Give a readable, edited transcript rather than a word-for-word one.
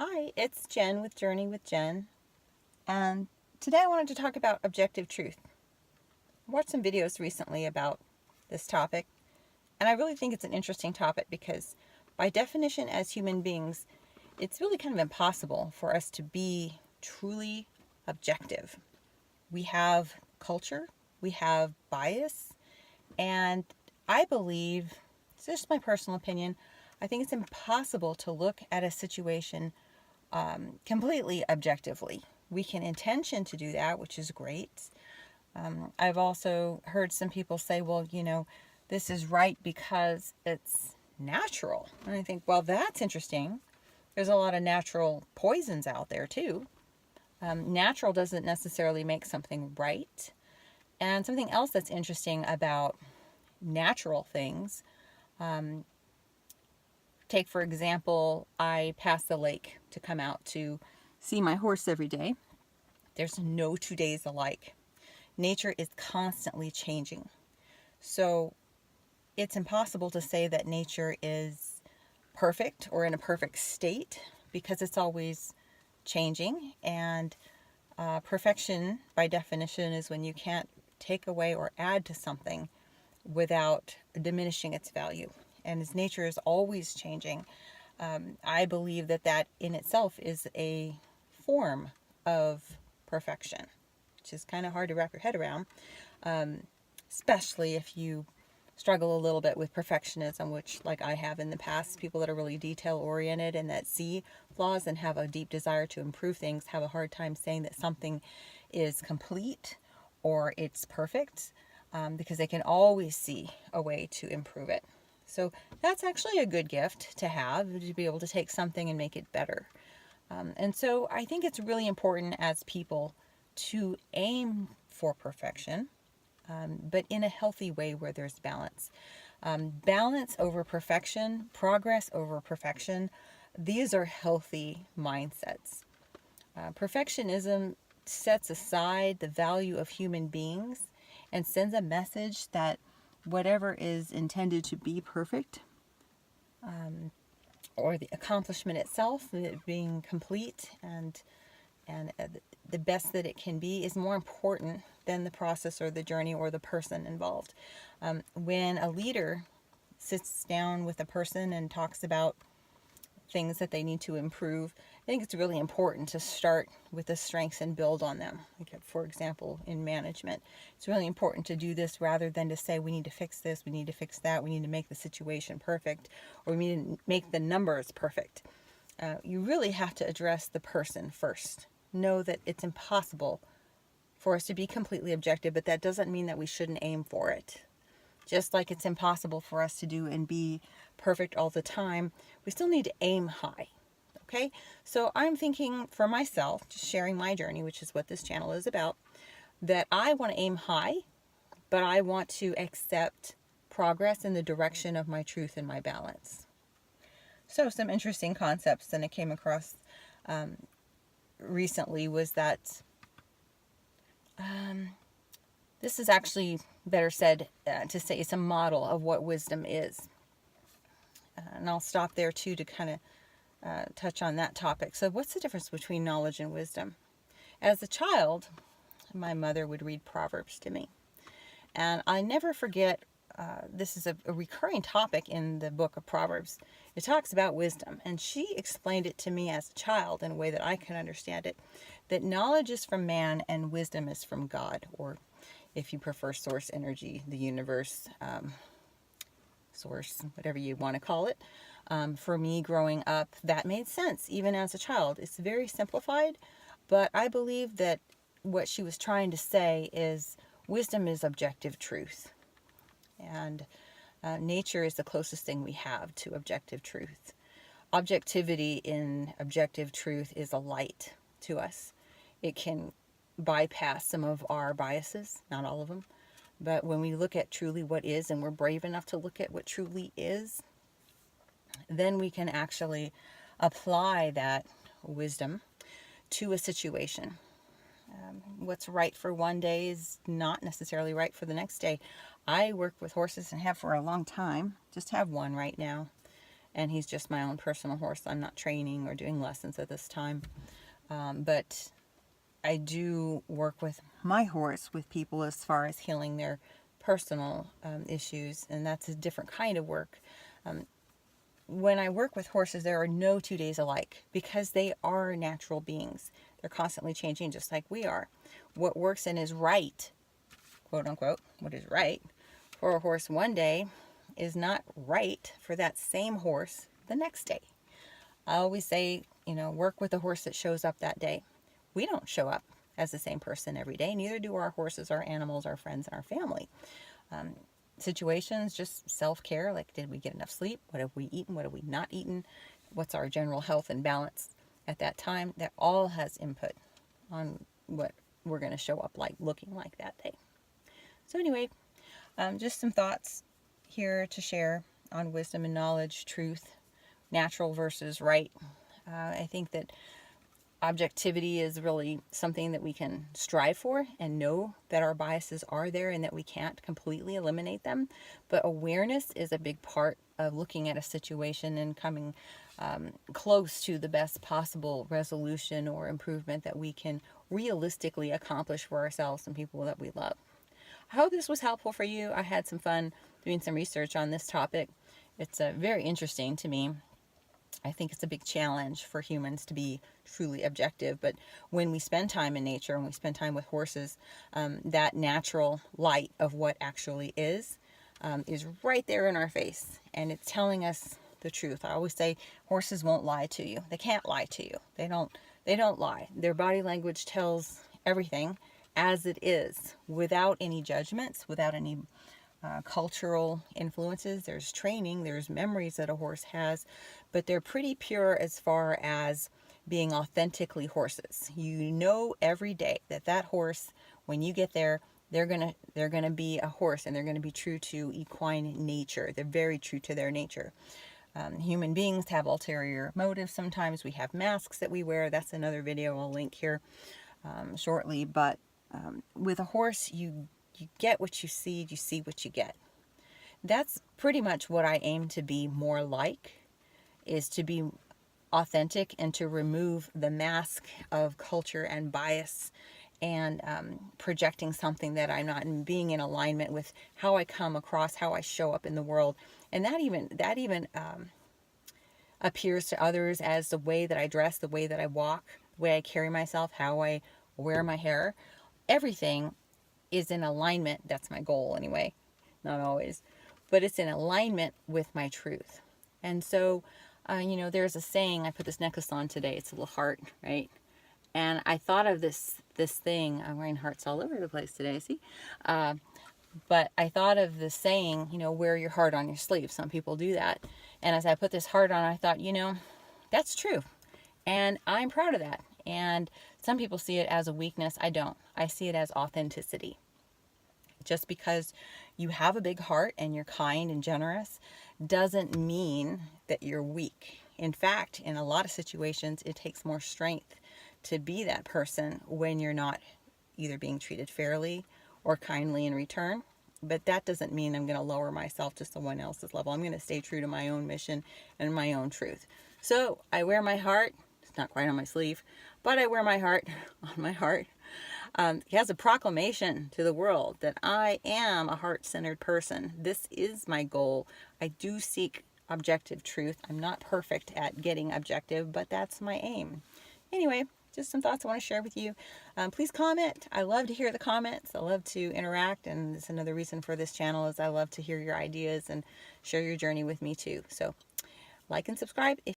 Hi, it's Jen with Journey with Jen, and today I wanted to talk about objective truth. I watched some videos recently about this topic, and I really think it's an interesting topic because, by definition, as human beings, it's really kind of impossible for us to be truly objective. We have culture, we have bias, and I believe, it's just my personal opinion, I think it's impossible to look at a situation completely objectively. We can intention to do that, which is great. I've also heard some people say, well, this is right because it's natural. And I think, well, that's interesting. There's a lot of natural poisons out there, too. Natural doesn't necessarily make something right. And something else that's interesting about natural things, take, for example, I pass the lake to come out to see my horse every day. There's no 2 days alike. Nature is constantly changing. So it's impossible to say that nature is perfect or in a perfect state because it's always changing. And perfection, by definition, is when you can't take away or add to something without diminishing its value. And as nature is always changing, I believe that that in itself is a form of perfection, which is kind of hard to wrap your head around, especially if you struggle a little bit with perfectionism, which, like I have in the past, people that are really detail oriented and that see flaws and have a deep desire to improve things have a hard time saying that something is complete or it's perfect, because they can always see a way to improve it. So that's actually a good gift to have, to be able to take something and make it better. And so I think it's really important as people to aim for perfection, but in a healthy way where there's balance. Balance over perfection, progress over perfection, these are healthy mindsets. Perfectionism sets aside the value of human beings and sends a message that whatever is intended to be perfect, or the accomplishment itself, it being complete and the best that it can be, is more important than the process or the journey or the person involved. When a leader sits down with a person and talks about things that they need to improve, I think it's really important to start with the strengths and build on them. Like, for example, in management, it's really important to do this rather than to say, we need to fix this, we need to fix that, we need to make the situation perfect, or we need to make the numbers perfect. You really have to address the person first. Know that it's impossible for us to be completely objective, but that doesn't mean that we shouldn't aim for it. Just like it's impossible for us to do and be perfect all the time, we still need to aim high. Okay? So I'm thinking for myself, just sharing my journey, which is what this channel is about, that I want to aim high, but I want to accept progress in the direction of my truth and my balance. So some interesting concepts that I came across recently was that this is actually better said to say it's a model of what wisdom is. And I'll stop there too to kind of touch on that topic. So what's the difference between knowledge and wisdom? As a child, my mother would read Proverbs to me. And I never forget, this is a recurring topic in the book of Proverbs. It talks about wisdom. And she explained it to me as a child in a way that I can understand it. That knowledge is from man and wisdom is from God. Or if you prefer source energy, the universe, source, whatever you want to call it. For me growing up, that made sense, even as a child. It's very simplified, but I believe that what she was trying to say is wisdom is objective truth. And nature is the closest thing we have to objective truth. Objectivity in objective truth is a light to us. It can bypass some of our biases, not all of them. But when we look at truly what is, and we're brave enough to look at what truly is, then we can actually apply that wisdom to a situation. What's right for one day is not necessarily right for the next day. I work with horses and have for a long time, just have one right now. and he's just my own personal horse. I'm not training or doing lessons at this time. But I do work with my horse with people as far as healing their personal issues, and that's a different kind of work. When I work with horses, there are no 2 days alike because they are natural beings. They're constantly changing just like we are. What works and is right, quote unquote, what is right for a horse one day is not right for that same horse the next day. I always say, work with a horse that shows up that day. We don't show up as the same person every day. Neither do our horses, our animals, our friends, and our family. Situations, just self-care, like did we get enough sleep? What have we eaten? What have we not eaten? What's our general health and balance at that time? That all has input on what we're going to show up like, looking like that day. So anyway, just some thoughts here to share on wisdom and knowledge, truth, natural versus right. I think that objectivity is really something that we can strive for and know that our biases are there and that we can't completely eliminate them. But awareness is a big part of looking at a situation and coming close to the best possible resolution or improvement that we can realistically accomplish for ourselves and people that we love. I hope this was helpful for you. I had some fun doing some research on this topic. It's very interesting to me. I think it's a big challenge for humans to be truly objective, but when we spend time in nature and we spend time with horses, that natural light of what actually is right there in our face, and it's telling us the truth. I always say horses won't lie to you. They can't lie to you. They don't lie. Their body language tells everything as it is, without any judgments, without any cultural influences. There's training, there's memories that a horse has, but they're pretty pure as far as being authentically horses. You know every day that horse, when you get there, they're gonna be a horse, and they're gonna be true to equine nature. They're very true to their nature. Human beings have ulterior motives. Sometimes we have masks that we wear. That's another video I'll link here shortly. But with a horse, you get what you see what you get. That's pretty much what I aim to be more like, is to be authentic and to remove the mask of culture and bias and projecting something that I'm not, and being in alignment with how I come across, how I show up in the world. And that even appears to others as the way that I dress, the way that I walk, the way I carry myself, how I wear my hair. Everything is in alignment. That's my goal anyway, not always, but it's in alignment with my truth. And so, there's a saying, I put this necklace on today, it's a little heart, right? And I thought of this thing, I'm wearing hearts all over the place today, see? But I thought of the saying, wear your heart on your sleeve. Some people do that. And as I put this heart on, I thought, that's true. And I'm proud of that. And some people see it as a weakness. I don't. I see it as authenticity. Just because you have a big heart and you're kind and generous doesn't mean that you're weak. In fact, in a lot of situations, it takes more strength to be that person when you're not either being treated fairly or kindly in return. But that doesn't mean I'm going to lower myself to someone else's level. I'm going to stay true to my own mission and my own truth. So I wear my heart. It's not quite on my sleeve, but I wear my heart on my heart. He has a proclamation to the world that I am a heart-centered person. This is my goal. I do seek objective truth. I'm not perfect at getting objective, but that's my aim. Anyway, just some thoughts I want to share with you. Please comment. I love to hear the comments. I love to interact, and it's another reason for this channel is I love to hear your ideas and share your journey with me too. So like and subscribe if